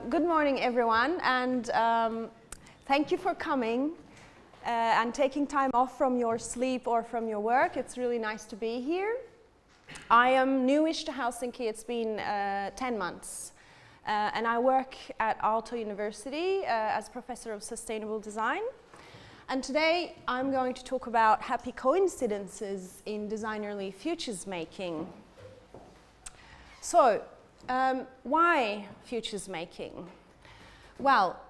Good morning, everyone, and thank you for coming and taking time off from your sleep or from your work. It's really nice to be here. I am newish to Helsinki. It's been 10 months, and I work at Aalto University as professor of sustainable design. And today I'm going to talk about happy coincidences in designerly futures making. So, why futures making? Well,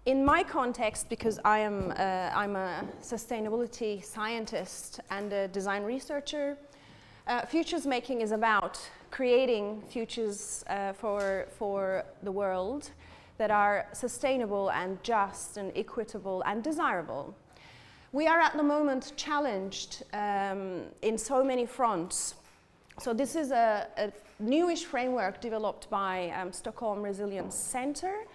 in my context, because I'm a sustainability scientist and a design researcher, futures making is about creating futures for the world that are sustainable and just and equitable and desirable. We are at the moment challenged in so many fronts. So this is a newish framework developed by Stockholm Resilience Center,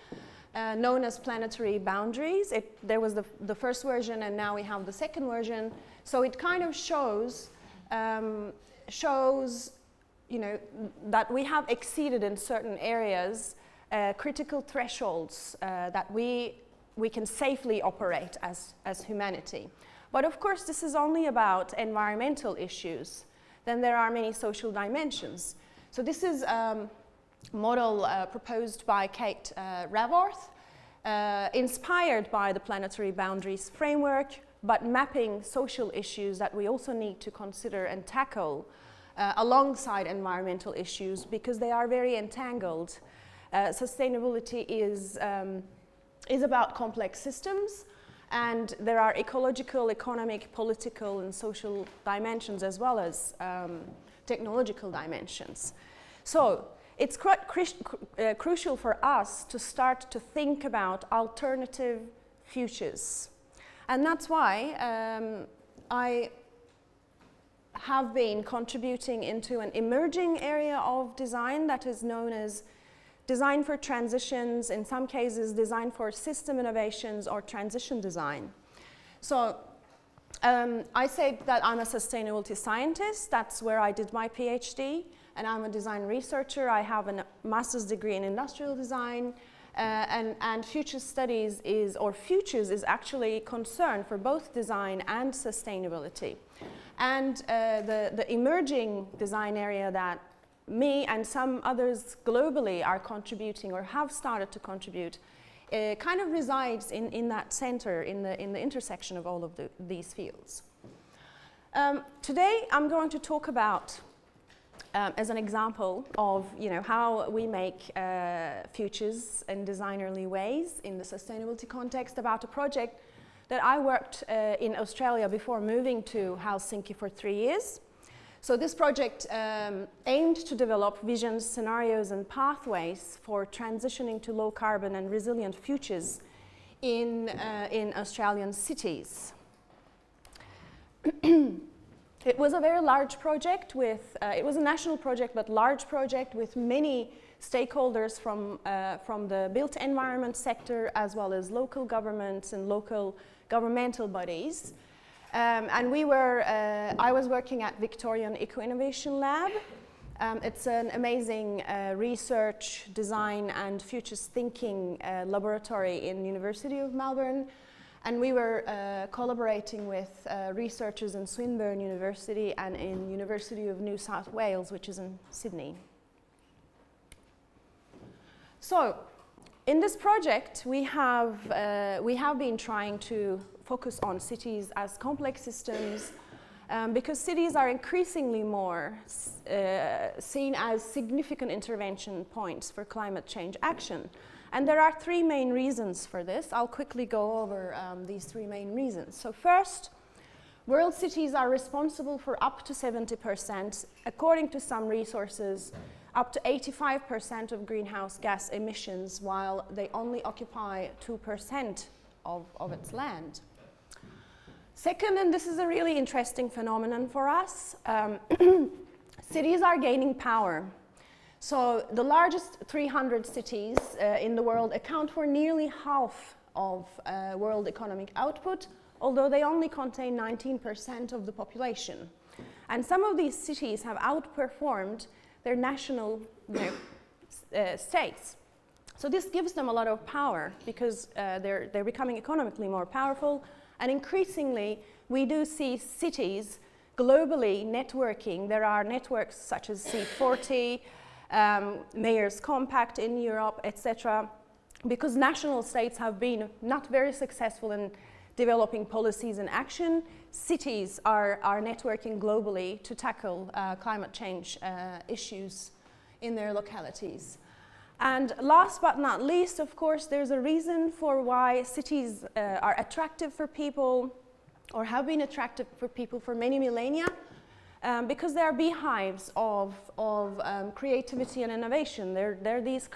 known as Planetary Boundaries. There was the first version, and now we have the second version. So it kind of shows, you know, that we have exceeded in certain areas critical thresholds that we can safely operate as humanity. But of course, this is only about environmental issues. Then there are many social dimensions. So this is a model proposed by Kate Raworth, inspired by the Planetary Boundaries framework, but mapping social issues that we also need to consider and tackle alongside environmental issues, because they are very entangled. Sustainability is about complex systems, and there are ecological, economic, political, and social dimensions, as well as technological dimensions. So it's quite crucial for us to start to think about alternative futures. And that's why I have been contributing into an emerging area of design that is known as design for transitions, in some cases design for system innovations or transition design. So I say that I'm a sustainability scientist. That's where I did my PhD, and I'm a design researcher. I have a master's degree in industrial design, and future studies futures is actually concerned for both design and sustainability. And the emerging design area that me and some others globally are contributing or have started to contribute kind of resides in that center, in the intersection of all of these fields. Today I'm going to talk about, as an example of how we make futures in designerly ways in the sustainability context, about a project that I worked in Australia before moving to Helsinki for 3 years. So this project aimed to develop visions, scenarios, and pathways for transitioning to low carbon and resilient futures in Australian cities. It was a very large project with, it was a national project, but large project with many stakeholders from the built environment sector, as well as local governments and local governmental bodies. And I was working at Victorian Eco-Innovation Lab. It's an amazing research, design, and futures thinking laboratory in University of Melbourne. And we were collaborating with researchers in Swinburne University and in University of New South Wales, which is in Sydney. So, in this project, we have been trying to focus on cities as complex systems, because cities are increasingly more seen as significant intervention points for climate change action. And there are 3 main reasons for this. I'll quickly go over these 3 main reasons. So first, world cities are responsible for up to 70%, according to some resources, up to 85% of greenhouse gas emissions, while they only occupy 2% of its land. Second, and this is a really interesting phenomenon for us, cities are gaining power. So the largest 300 cities in the world account for nearly half of world economic output, although they only contain 19% of the population. And some of these cities have outperformed their national states. So this gives them a lot of power because they're becoming economically more powerful, and increasingly we do see cities globally networking. There are networks such as C40, Mayors Compact in Europe, etc., because national states have been not very successful in developing policies and action. Cities are networking globally to tackle climate change issues in their localities. And last but not least, of course, there's a reason for why cities are attractive for people, or have been attractive for people for many millennia, because they are beehives of creativity and innovation. They're these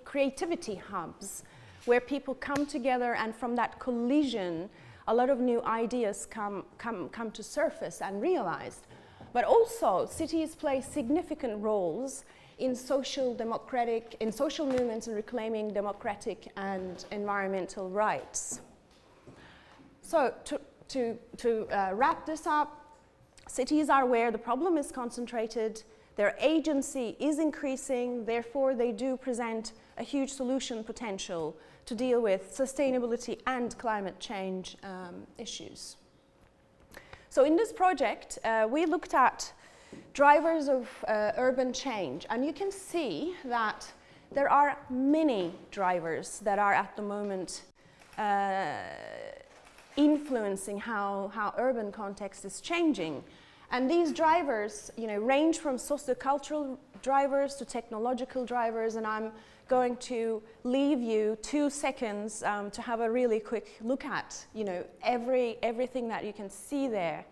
creativity hubs where people come together, and from that collision, a lot of new ideas come to surface and realized. But also, cities play significant roles in social movements and reclaiming democratic and environmental rights. So to wrap this up, cities are where the problem is concentrated, their agency is increasing, therefore they do present a huge solution potential to deal with sustainability and climate change issues. So in this project, we looked at drivers of urban change, and you can see that there are many drivers that are at the moment influencing how urban context is changing. And these drivers, range from sociocultural drivers to technological drivers, and I'm going to leave you 2 seconds to have a really quick look at, everything that you can see there.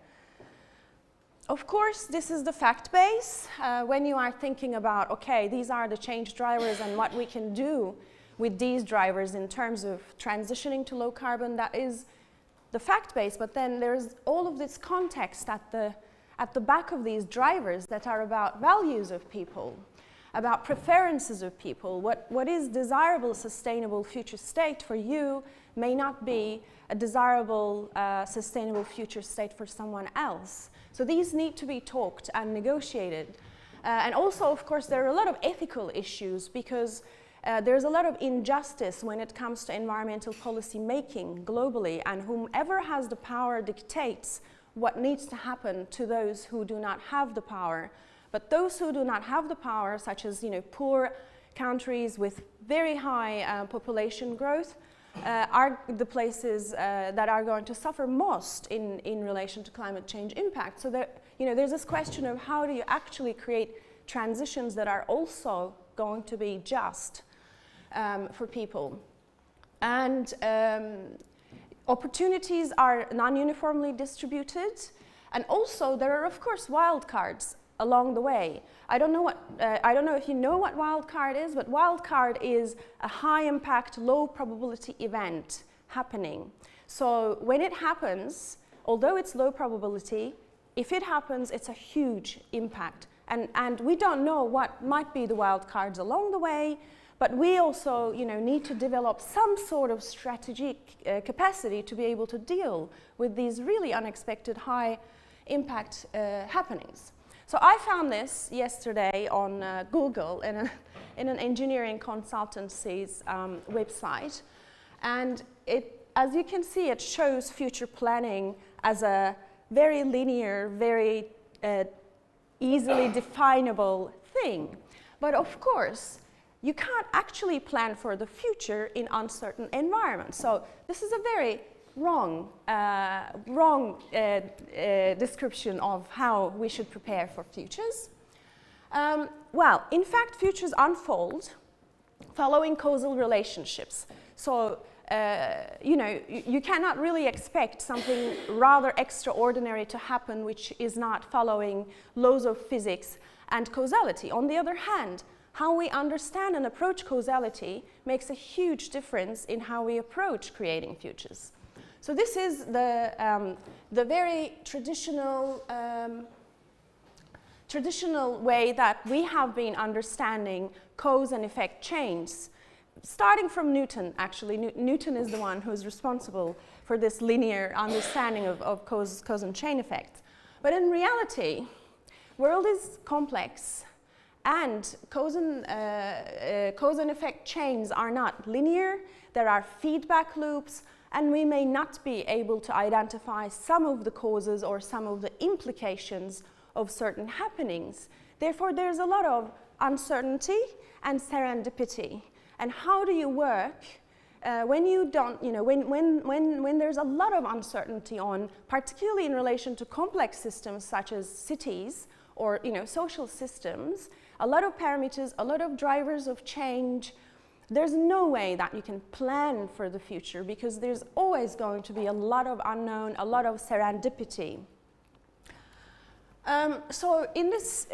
Of course, this is the fact base. When you are thinking about, okay, these are the change drivers and what we can do with these drivers in terms of transitioning to low carbon, that is the fact base. But then there's all of this context at the back of these drivers that are about values of people, about preferences of people. What is desirable, sustainable future state for you may not be a desirable, sustainable future state for someone else. So these need to be talked and negotiated. And also, of course, there are a lot of ethical issues because there's a lot of injustice when it comes to environmental policy making globally, and whomever has the power dictates what needs to happen to those who do not have the power. But those who do not have the power, such as poor countries with very high population growth, are the places that are going to suffer most in relation to climate change impact. So there's this question of how do you actually create transitions that are also going to be just for people. And opportunities are non-uniformly distributed, and also there are, of course, wildcards along the way. I don't know if you know what wildcard is, but wildcard is a high impact, low probability event happening. So when it happens, although it's low probability, if it happens, it's a huge impact. And we don't know what might be the wildcards along the way, but we also need to develop some sort of strategic capacity to be able to deal with these really unexpected high impact happenings. So I found this yesterday on Google in an engineering consultancy's website, and as you can see, it shows future planning as a very linear, very easily definable thing. But of course, you can't actually plan for the future in uncertain environments. So this is a very wrong description of how we should prepare for futures. Well, in fact, futures unfold following causal relationships. So, you cannot really expect something rather extraordinary to happen which is not following laws of physics and causality. On the other hand, how we understand and approach causality makes a huge difference in how we approach creating futures. So this is the very traditional way that we have been understanding cause and effect chains, starting from Newton, actually. Newton is the one who's responsible for this linear understanding of cause and chain effects. But in reality, world is complex, And cause and effect chains are not linear, there are feedback loops, and we may not be able to identify some of the causes or some of the implications of certain happenings. Therefore, there's a lot of uncertainty and serendipity. And how do you work when you don't, you know, when there's a lot of uncertainty on, particularly in relation to complex systems such as cities or, you know, social systems, a lot of parameters, a lot of drivers of change. There's no way that you can plan for the future because there's always going to be a lot of unknown, a lot of serendipity. So in this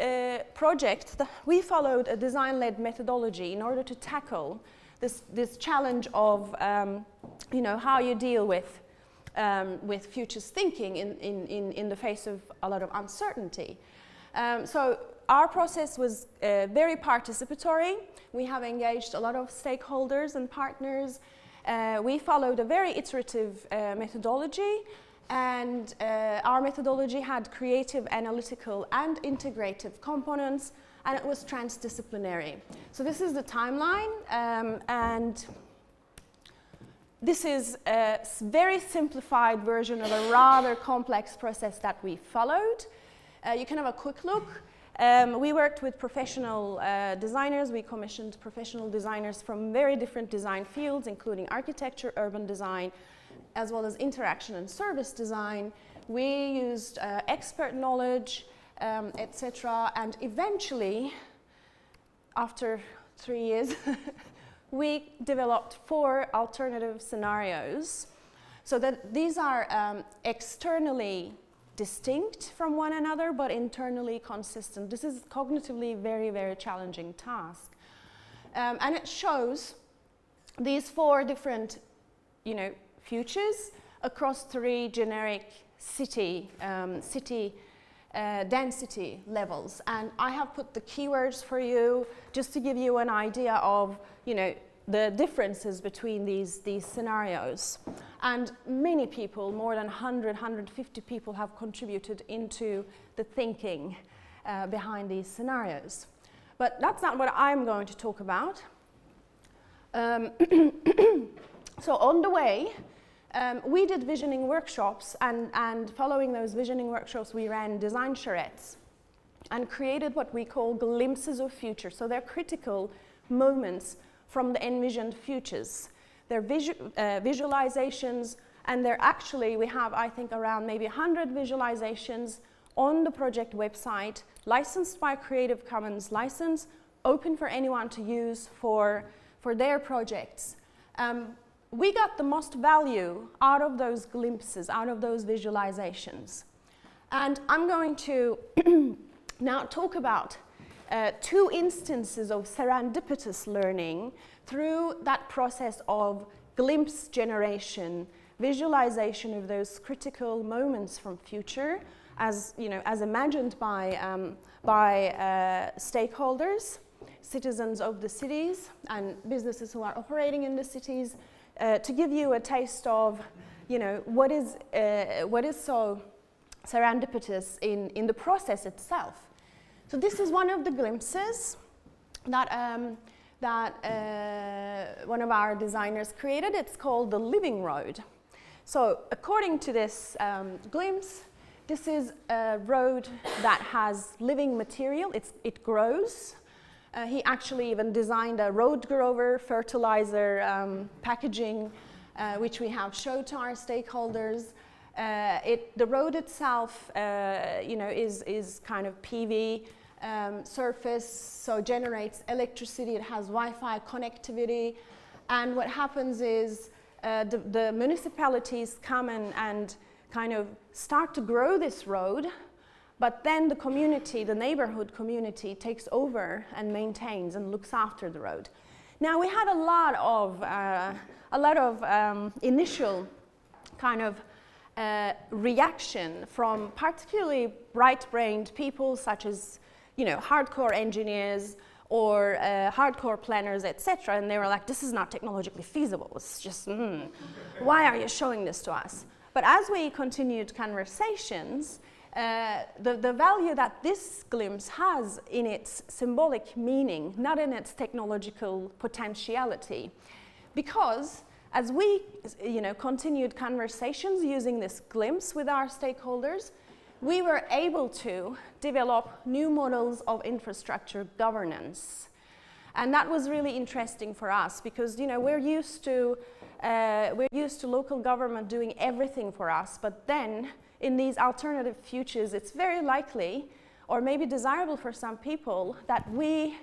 project, we followed a design-led methodology in order to tackle this challenge of, you know, how you deal with futures thinking in the face of a lot of uncertainty. So our process was very participatory. We have engaged a lot of stakeholders and partners. We followed a very iterative methodology, and our methodology had creative, analytical, and integrative components, and it was transdisciplinary. So this is the timeline, and this is a very simplified version of a rather complex process that we followed. You can have a quick look. We worked with professional designers. We commissioned professional designers from very different design fields, including architecture, urban design, as well as interaction and service design. We used expert knowledge, etc. And eventually, after 3 years, we developed 4 alternative scenarios. So that these are externally distinct from one another, but internally consistent. This is cognitively very, very challenging task. And it shows these 4 different, you know, futures across 3 generic city density levels. And I have put the keywords for you just to give you an idea of, you know, the differences between these scenarios. And many people, more than 100, 150 people have contributed into the thinking behind these scenarios. But that's not what I'm going to talk about. So on the way, we did visioning workshops, and following those visioning workshops, we ran design charrettes and created what we call glimpses of future. So they're critical moments from the envisioned futures. They're visualizations, and they're actually, we have, I think, around maybe 100 visualizations on the project website, licensed by Creative Commons license, open for anyone to use for their projects. We got the most value out of those glimpses, out of those visualizations. And I'm going to now talk about 2 instances of serendipitous learning through that process of glimpse generation, visualization of those critical moments from future, as, you know, as imagined by stakeholders, citizens of the cities, and businesses who are operating in the cities, to give you a taste of, you know, what is so serendipitous in the process itself. So this is one of the glimpses that one of our designers created. It's called the living road. So according to this glimpse, this is a road that has living material. It grows. He actually even designed a road grower fertilizer packaging, which we have showed to our stakeholders. The road itself, you know, is kind of PV surface, so generates electricity. It has Wi-Fi connectivity, and what happens is the municipalities come and kind of start to grow this road, but then the community, the neighborhood community, takes over and maintains and looks after the road. Now, we had a lot of initial kind of reaction from particularly right-brained people, such as, you know, hardcore engineers or hardcore planners, etc. And they were like, "This is not technologically feasible. It's just, why are you showing this to us?" But as we continued conversations, the value that this glimpse has in its symbolic meaning, not in its technological potentiality. Because as we continued conversations using this glimpse with our stakeholders, we were able to develop new models of infrastructure governance. And that was really interesting for us because we're used to local government doing everything for us, but then in these alternative futures, it's very likely, or maybe desirable for some people, that we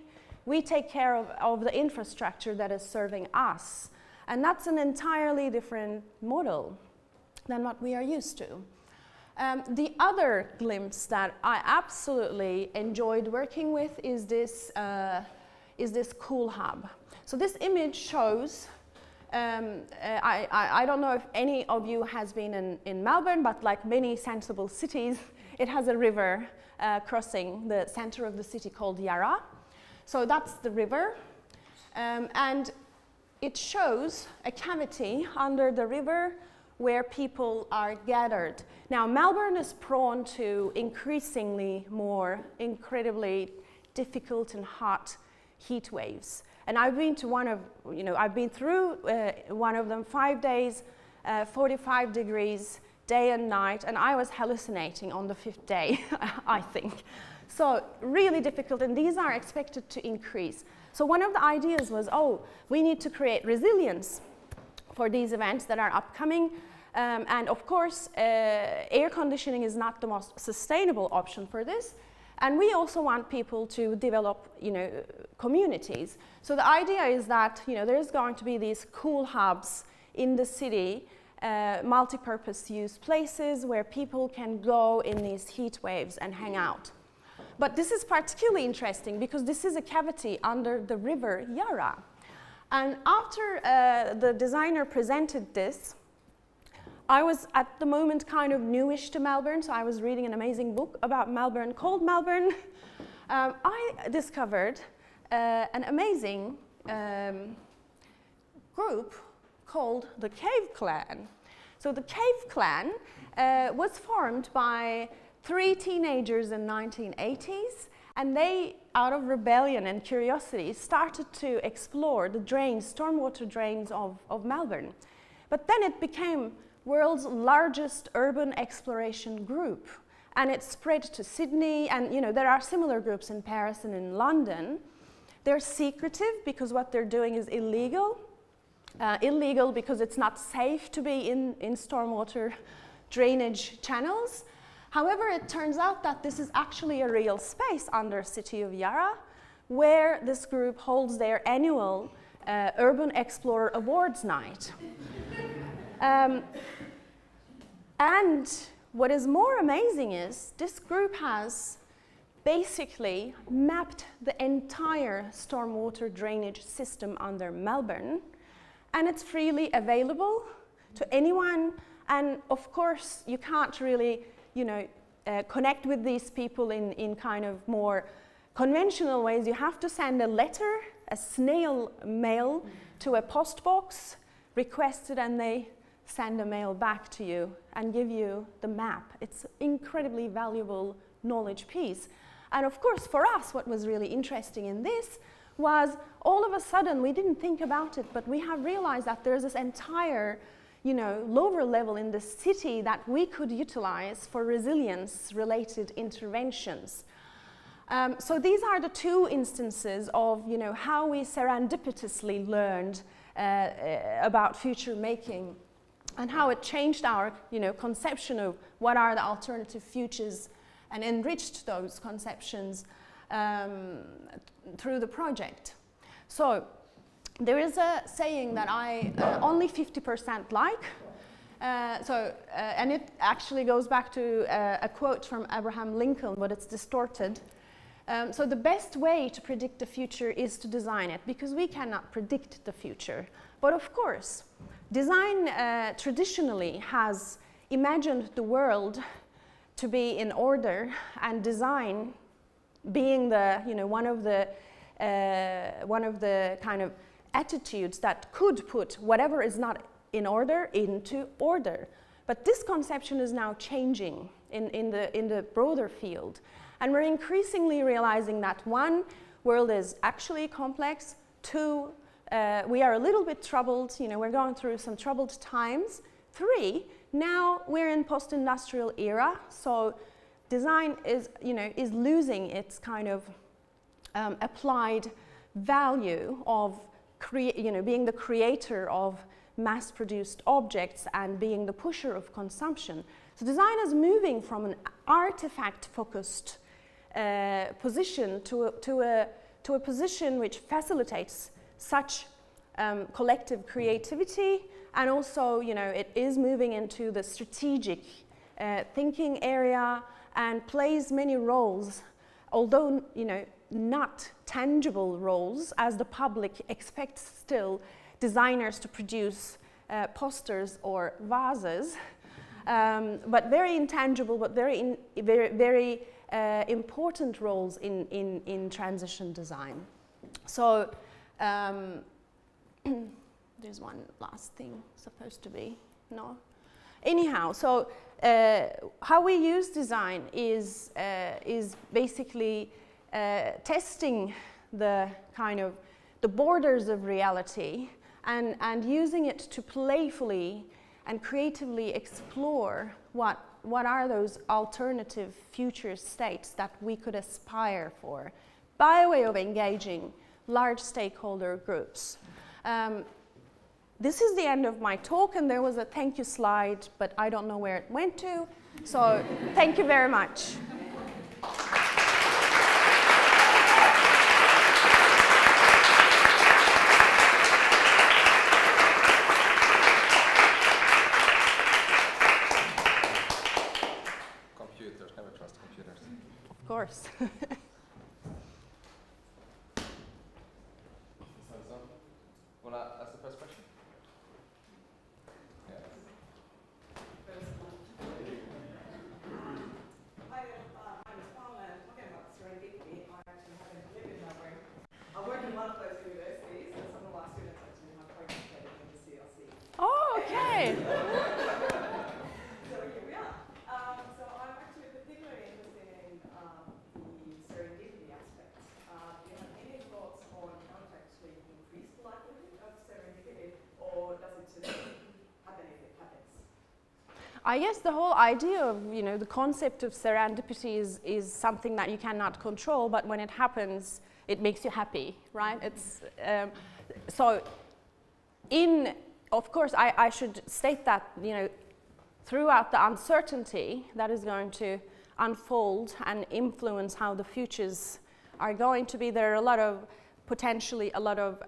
take care of the infrastructure that is serving us. And that's an entirely different model than what we are used to. The other glimpse that I absolutely enjoyed working with is this cool hub. So this image shows, I don't know if any of you has been in Melbourne, but like many sensible cities, it has a river crossing the center of the city called Yarra. So that's the river, and it shows a cavity under the river where people are gathered. Now, Melbourne is prone to increasingly more incredibly difficult and hot heat waves. And I've been to I've been through one of them, 5 days, 45 degrees, day and night, and I was hallucinating on the 5th day, I think. So really difficult, and these are expected to increase. So one of the ideas was, we need to create resilience for these events that are upcoming. And of course, air conditioning is not the most sustainable option for this. And we also want people to develop, communities. So the idea is that, there's going to be these cool hubs in the city, multi-purpose use places where people can go in these heat waves and hang out. But this is particularly interesting because this is a cavity under the river Yarra. And after the designer presented this, I was at the moment kind of newish to Melbourne, so I was reading an amazing book about Melbourne called Melbourne. I discovered an amazing group called the Cave Clan. So the Cave Clan was formed by 3 teenagers in the 1980s, and they, out of rebellion and curiosity, started to explore the drains, stormwater drains of Melbourne. But then it became world's largest urban exploration group, and it spread to Sydney, and there are similar groups in Paris and in London. They're secretive because what they're doing is illegal. Illegal because it's not safe to be in stormwater drainage channels. However, it turns out that this is actually a real space under the city of Yarra, where this group holds their annual Urban Explorer Awards night. And what is more amazing is this group has basically mapped the entire stormwater drainage system under Melbourne, and it's freely available to anyone. And of course, you can't really connect with these people in kind of more conventional ways. You have to send a letter, a snail mail, to a post box, request it, and they send a mail back to you and give you the map. It's an incredibly valuable knowledge piece. And of course, for us, what was really interesting in this was all of a sudden, we didn't think about it, but we have realized that there's this entire lower level in the city that we could utilize for resilience-related interventions. So these are the 2 instances of how we serendipitously learned about future making and how it changed our conception of what are the alternative futures and enriched those conceptions through the project. So there is a saying that I only 50% like, and it actually goes back to a quote from Abraham Lincoln, but it's distorted. So the best way to predict the future is to design it, because we cannot predict the future. But of course, design traditionally has imagined the world to be in order, and design being the one of the kind of attitudes that could put whatever is not in order into order. But this conception is now changing. in the broader field. And we're increasingly realizing that one, world is actually complex. Two, we are a little bit troubled. You know, we're going through some troubled times. Three, now we're in post-industrial era, so design is, you know, is losing its kind of applied value of being the creator of mass-produced objects and being the pusher of consumption. So design is moving from an artifact-focused position to a position which facilitates such collective creativity, and also, you know, it is moving into the strategic thinking area and plays many roles, although, you know, not tangible roles, as the public expects still designers to produce posters or vases, but very intangible, but very important roles in transition design. So there's one last thing supposed to be, no? Anyhow, so how we use design is basically testing the kind of the borders of reality and using it to playfully and creatively explore what are those alternative future states that we could aspire for by way of engaging large stakeholder groups. This is the end of my talk, and there was a thank you slide, but I don't know where it went to. So thank you very much. Computers, never trust computers. Of course. Want to ask the first question? Yeah. Hi, my name is Paul, and I'm talking about Serendipity. I actually happen to live in Melbourne. I work in one of those universities, and some of my students actually have participated in the CLC. Oh, okay. So here we are. So I'm actually particularly interested in the serendipity aspect. Do you have any thoughts on how to actually increase the likelihood of serendipity, or does it just happen if it happens? I guess the whole idea of, you know, the concept of serendipity is something that you cannot control, but when it happens, it makes you happy, right? It's so. Of course, I should state that, you know, throughout the uncertainty that is going to unfold and influence how the futures are going to be, there are potentially a lot of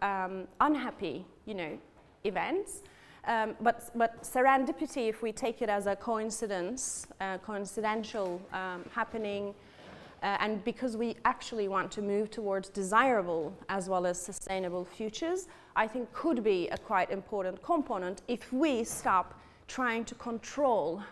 unhappy, you know, events. But serendipity, if we take it as a coincidence, coincidental happening, and because we actually want to move towards desirable as well as sustainable futures, I think could be a quite important component if we stop trying to control,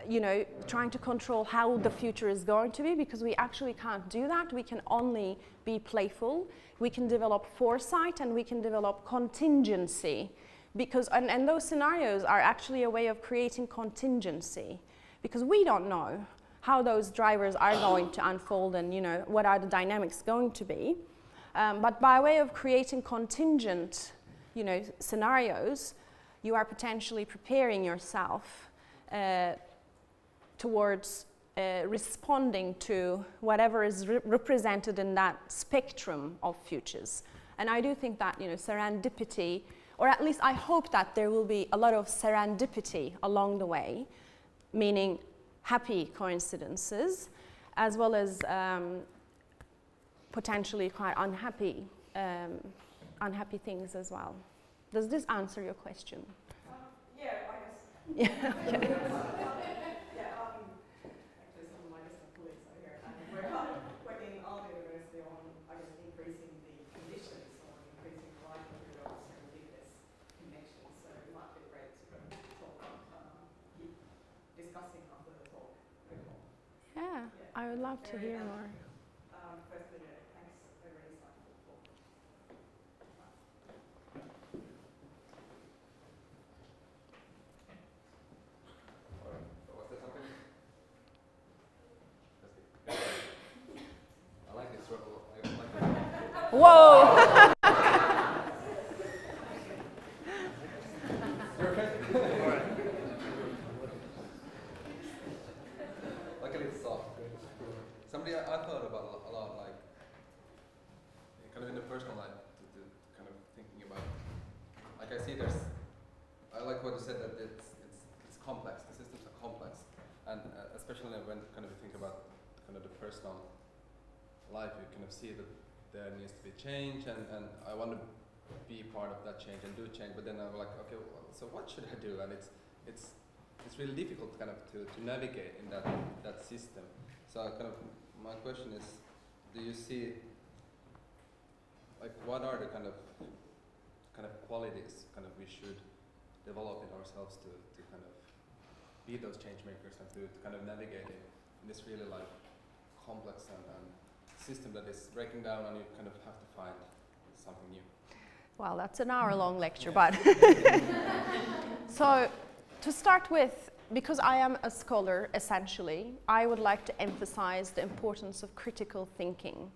you know, trying to control how the future is going to be, because we actually can't do that. We can only be playful. We can develop foresight and we can develop contingency, because and those scenarios are actually a way of creating contingency, because we don't know how those drivers are going to unfold and, you know, what are the dynamics going to be. But by way of creating contingent, you know, scenarios, you are potentially preparing yourself towards responding to whatever is represented in that spectrum of futures. And I do think that, you know, serendipity, or at least I hope that there will be a lot of serendipity along the way, meaning happy coincidences, as well as potentially quite unhappy things as well. Does this answer your question? Yeah, I guess. Yeah, okay. Yeah, actually some of my distant colleagues are here, and we're working all the university on, I guess, increasing the conditions or increasing the likelihood of serendipitous connections. So it might be great to keep discussing after the talk. Yeah, I would love to hear more. Firstly, thanks, very insightful talk. Was there something? Whoa! Luckily it's soft. Somebody I thought about a lot, like kind of in the personal life, to kind of thinking about. Like I see I like what you said, that it's complex. The systems are complex, and especially when kind of you think about kind of the personal life, you kind of see that there needs to be change, and I want to be part of that change and do change. But then I'm like, okay, well, so what should I do? And it's really difficult kind of to navigate in that system. So kind of my question is, do you see, like, what are the kind of qualities kind of we should develop in ourselves to kind of be those change makers and to kind of navigate in this really like complex and system that is breaking down, and you kind of have to find something new. Well, that's an hour-long lecture, but so to start with, because I am a scholar essentially, I would like to emphasize the importance of critical thinking.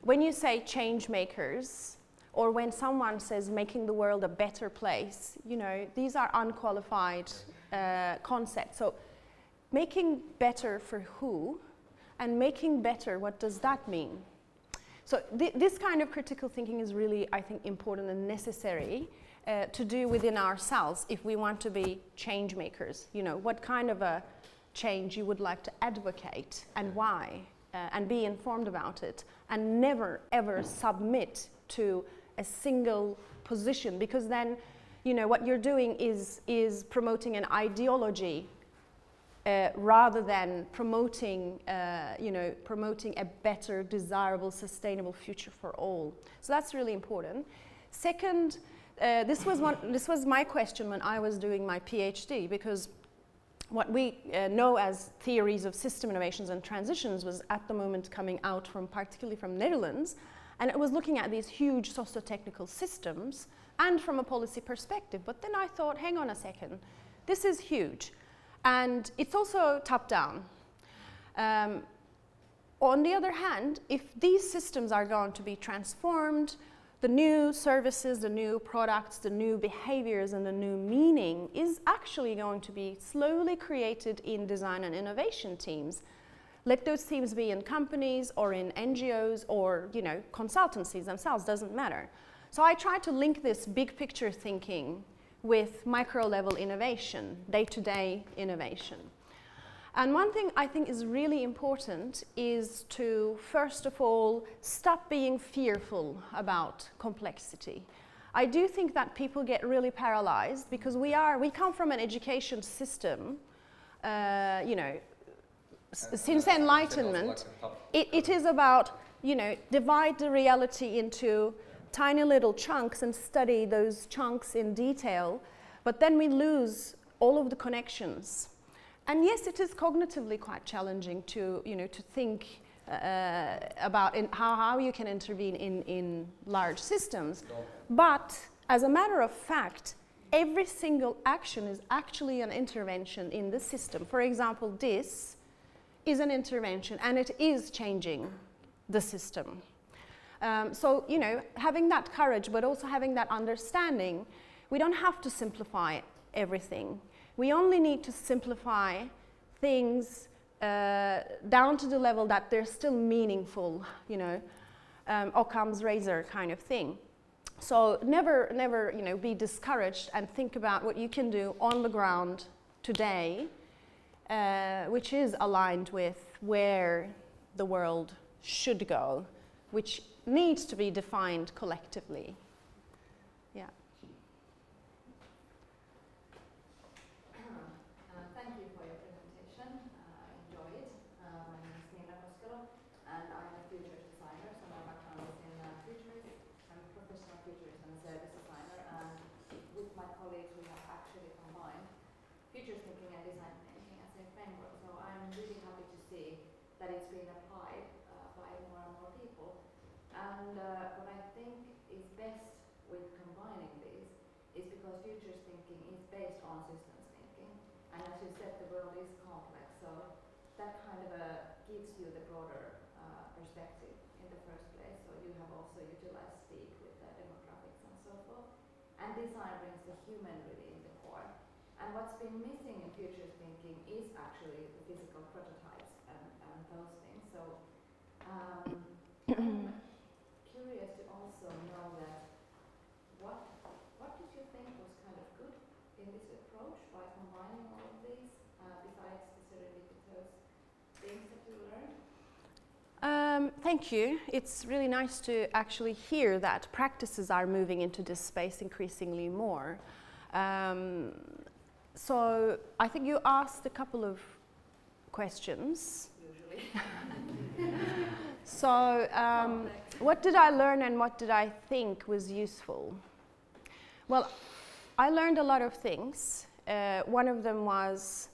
When you say change makers, or when someone says making the world a better place, you know, these are unqualified concepts. So making better for who? And making better, what does that mean? So this kind of critical thinking is really, I think, important and necessary to do within ourselves if we want to be change makers. You know, what kind of a change you would like to advocate and why, and be informed about it, and never ever submit to a single position, because then, you know, what you're doing is promoting an ideology rather than promoting, promoting a better, desirable, sustainable future for all. So that's really important. Second, this was my question when I was doing my PhD, because what we know as theories of system innovations and transitions was at the moment coming out from, particularly from Netherlands, and it was looking at these huge socio-technical systems and from a policy perspective. But then I thought, hang on a second, this is huge. And it's also top-down. On the other hand, if these systems are going to be transformed, the new services, the new products, the new behaviors, and the new meaning is actually going to be slowly created in design and innovation teams. Let those teams be in companies or in NGOs or, you know, consultancies themselves, doesn't matter. So I try to link this big picture thinking with micro-level innovation, day-to-day innovation. And one thing I think is really important is to, first of all, stop being fearful about complexity. I do think that people get really paralyzed because we come from an education system, you know, since the Enlightenment, it is about, you know, divide the reality into tiny little chunks and study those chunks in detail, but then we lose all of the connections. And yes, it is cognitively quite challenging to, you know, to think about how you can intervene in large systems. But as a matter of fact, every single action is actually an intervention in the system. For example, this is an intervention, and it is changing the system. So, you know, having that courage, but also having that understanding, we don't have to simplify everything. We only need to simplify things down to the level that they're still meaningful, you know, Occam's razor kind of thing. So never, you know, be discouraged and think about what you can do on the ground today, which is aligned with where the world should go, which needs to be defined collectively. Yeah. Thank you for your presentation. I enjoyed it. My name is Nina Koskelo, and I'm a future designer. So my background is in futurism. I'm a professional futurist and service designer. And with my colleagues, we have actually combined future thinking and design thinking as a framework. So I'm really happy to see that it's being applied by more and more people. And what I think is best with combining these is because futures thinking is based on systems thinking. And as you said, the world is complex, so that kind of gives you the broader perspective in the first place. So you have also and design brings the human really in the core. And what's been missing in future thinking is actually the physical prototypes and those things. So I'm curious to also know that what did you think was kind of good in this approach by combining all of these besides the serendipitous things that you learned? Thank you. It's really nice to actually hear that practices are moving into this space increasingly more. So I think you asked a couple of questions. Usually. So what did I learn and what did I think was useful? Well, I learned a lot of things. One of them was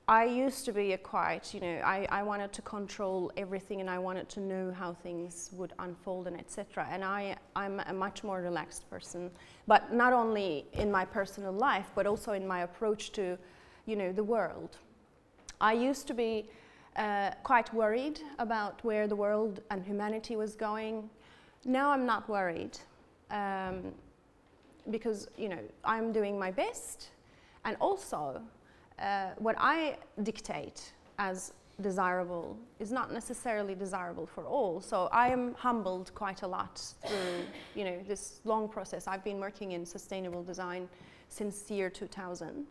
I used to be a quite, I wanted to control everything and I wanted to know how things would unfold and etc. And I'm a much more relaxed person, but not only in my personal life, but also in my approach to, the world. I used to be quite worried about where the world and humanity was going. Now I'm not worried because, I'm doing my best, and also what I dictate as desirable is not necessarily desirable for all. So I am humbled quite a lot through this long process. I've been working in sustainable design since the year 2000.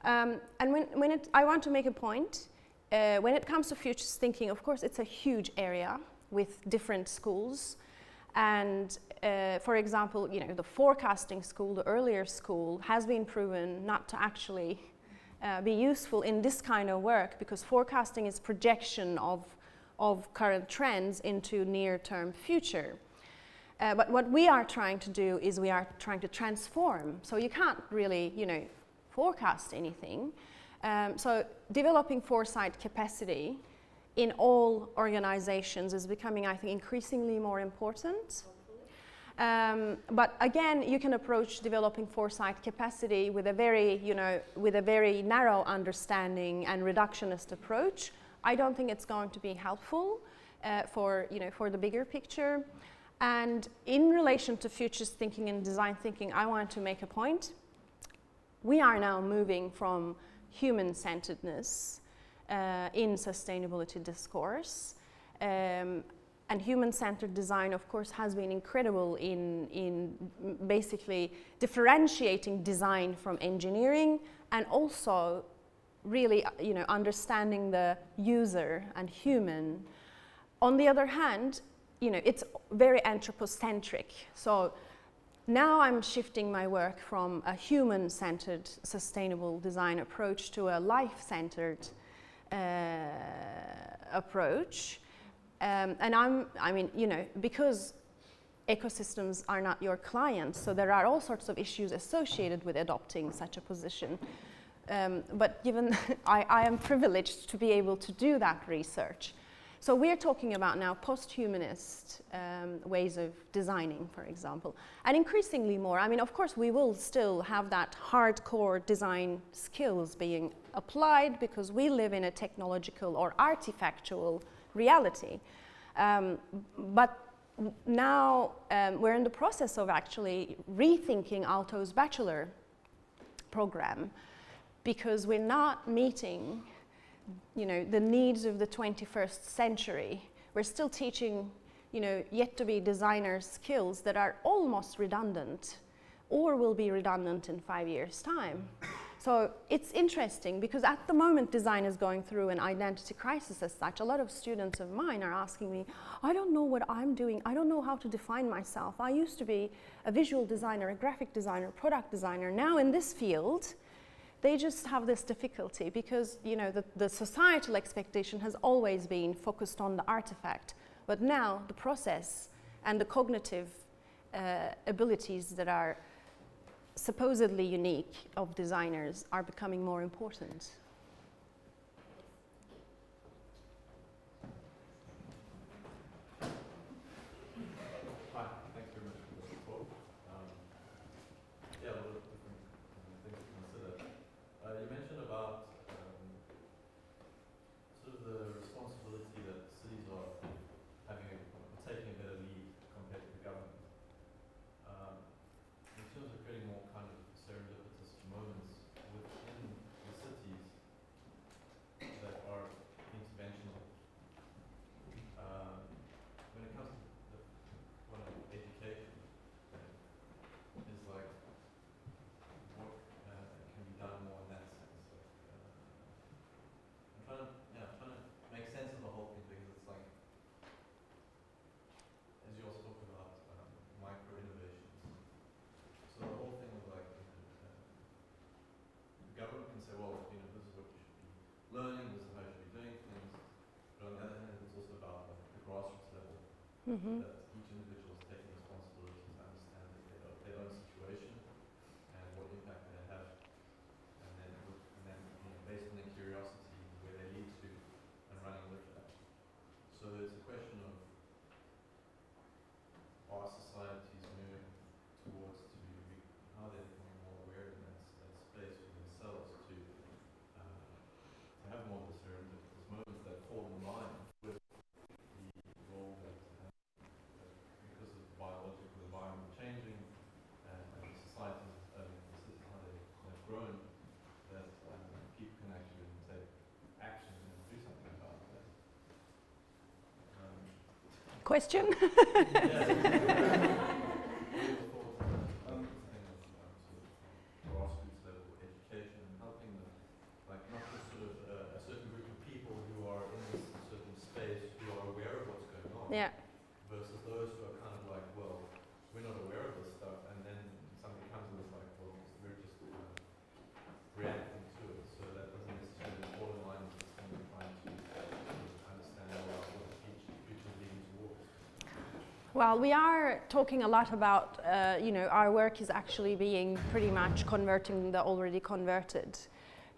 And I want to make a point. When it comes to futures thinking, of course, it's a huge area with different schools. And for example, the forecasting school, the earlier school, has been proven not to actually be useful in this kind of work, because forecasting is projection of current trends into near-term future. But what we are trying to do is we are trying to transform. So you can't really, forecast anything. So developing foresight capacity in all organizations is becoming, I think, increasingly more important. But again, you can approach developing foresight capacity with a very, narrow understanding and reductionist approach. I don't think it's going to be helpful for the bigger picture. And in relation to futures thinking and design thinking, I want to make a point. We are now moving from human-centeredness in sustainability discourse. And human-centered design, of course, has been incredible in basically differentiating design from engineering, and also really, understanding the user and human. On the other hand, it's very anthropocentric. So now I'm shifting my work from a human-centered sustainable design approach to a life-centered approach. And because ecosystems are not your clients, so there are all sorts of issues associated with adopting such a position. But given I am privileged to be able to do that research. So we're talking about now post-humanist ways of designing, for example, and increasingly more. Of course, we will still have that hardcore design skills being applied because we live in a technological or artifactual reality. But now we're in the process of actually rethinking Aalto's bachelor program, because we're not meeting the needs of the 21st century. We're still teaching yet to be designer skills that are almost redundant or will be redundant in 5 years' time. So it's interesting because at the moment design is going through an identity crisis as such. A lot of students of mine are asking me, I don't know what I'm doing. I don't know how to define myself. I used to be a visual designer, a graphic designer, product designer. Now in this field, they just have this difficulty because the societal expectation has always been focused on the artifact. But now the process and the cognitive abilities that are supposedly unique of designers are becoming more important. Hi, thanks very much for the talk. Yeah, a lot of different things to consider. You mentioned about sort of the responsibility that cities are having, taking a better lead compared to the government. that each individual is taking responsibility to understand their own situation and what impact they have, and then based on their curiosity, where they lead to, and running with that. So it's a question of, are societies moving towards how they're becoming more aware in that space for themselves to have more of the serendipitous moments that fall in line with the role that because of the biological environment changing and societies, this is how they've grown, that people can actually take action and do something about that. Question? Grassroots level education and helping them, like not just sort of a certain group of people who are in this certain space who are aware of what's going on, Yeah. versus those who are kind of like, well, we're not aware of this stuff, and then somebody comes and is like, well, we're just reacting to it. So that doesn't necessarily fall in line with this thing we're trying to understand more about what the future is leading towards. Well, we are talking a lot about, our work is actually being pretty much converting the already converted.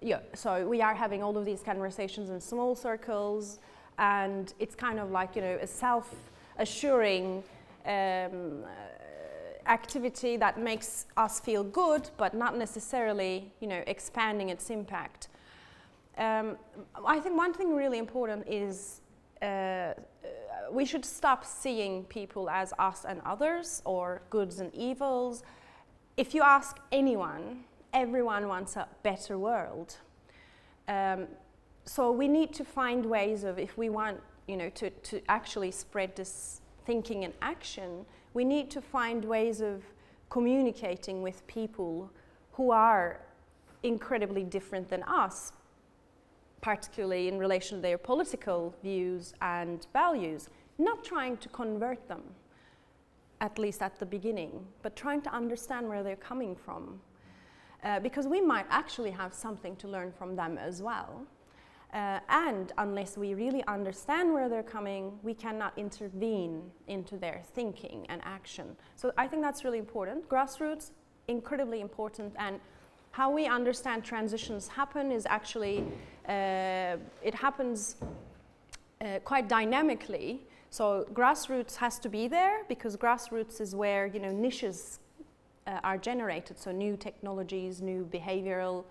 Yeah, so we are having all of these conversations in small circles, and it's kind of like, a self-assuring activity that makes us feel good, but not necessarily, expanding its impact. I think one thing really important is we should stop seeing people as us and others, or goods and evils. If you ask anyone, everyone wants a better world. So we need to find ways of, if we want, to actually spread this thinking and action, we need to find ways of communicating with people who are incredibly different than us, particularly in relation to their political views and values, not trying to convert them, at least at the beginning, but trying to understand where they're coming from. Because we might actually have something to learn from them as well. And unless we really understand where they're coming, we cannot intervene into their thinking and action. So I think that's really important. Grassroots, incredibly important, and how we understand transitions happen is actually, it happens quite dynamically. So grassroots has to be there, because grassroots is where, niches are generated. So new technologies, new behavioral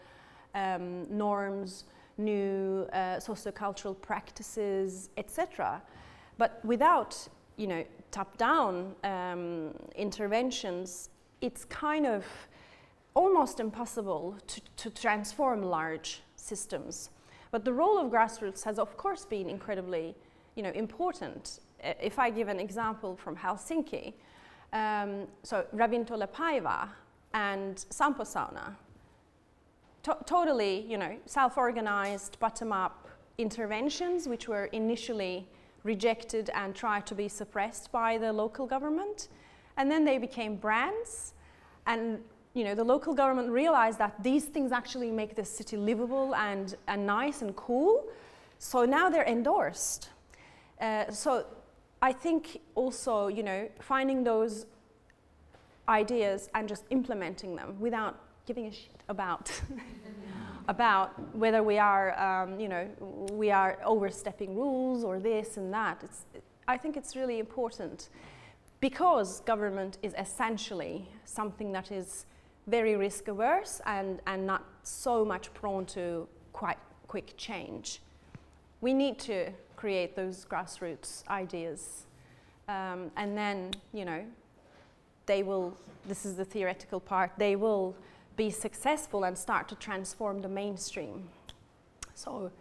norms, new sociocultural practices, etc. But without, top-down interventions, it's kind of almost impossible to transform large systems. But the role of grassroots has, of course, been incredibly, important. If I give an example from Helsinki, so Ravintolapaiva and Sampo Sauna, totally, self-organized, bottom-up interventions, which were initially rejected and tried to be suppressed by the local government, and then they became brands, and the local government realized that these things actually make the city livable and nice and cool, so now they're endorsed. So I think also, finding those ideas and just implementing them without giving a shit about about whether we are, we are overstepping rules or this and that. I think it's really important, because government is essentially something that is very risk averse and not so much prone to quite quick change. We need to create those grassroots ideas, and then, they will, this is the theoretical part, they will be successful and start to transform the mainstream. So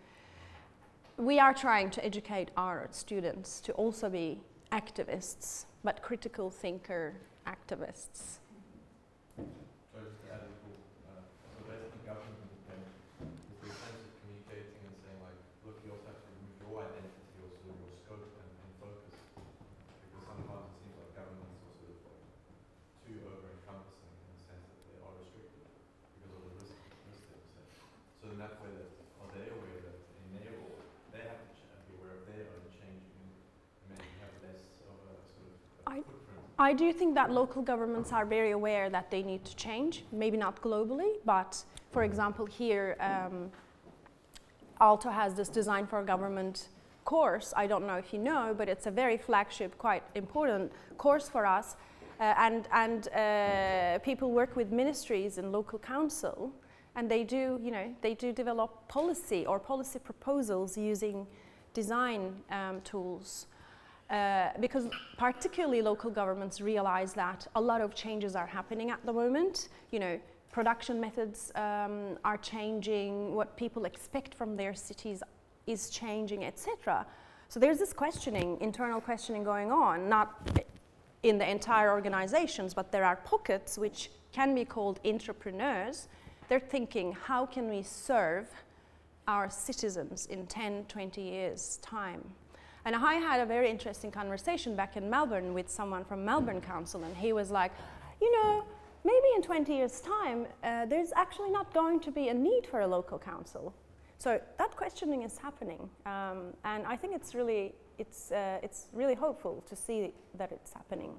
we are trying to educate our students to also be activists, but critical thinker activists. So just to add a little, so basically government independence is the sense of communicating and saying like, look, you also have to remove your identity, also your scope and focus, because sometimes it seems like governments are sort of like too over-encompassing in the sense that they are restricted because of the risk they present. So in that way, are they aware that in their role, they have to be aware of their own changing and maybe have less of a footprint? I do think that local governments are very aware that they need to change, maybe not globally, but for example here, Aalto has this Design for Government course. I don't know if you know, but it's a very flagship, quite important course for us. People work with ministries and local council, and they do, they do develop policy or policy proposals using design tools. Because particularly local governments realize that a lot of changes are happening at the moment. Production methods are changing, what people expect from their cities is changing, etc. So there's this questioning, internal questioning going on, not in the entire organizations, but there are pockets which can be called entrepreneurs. They're thinking, how can we serve our citizens in 10, 20 years' time? And I had a very interesting conversation back in Melbourne with someone from Melbourne Council, and he was like, maybe in 20 years' time, there's actually not going to be a need for a local council. So that questioning is happening, and I think it's really hopeful to see that it's happening.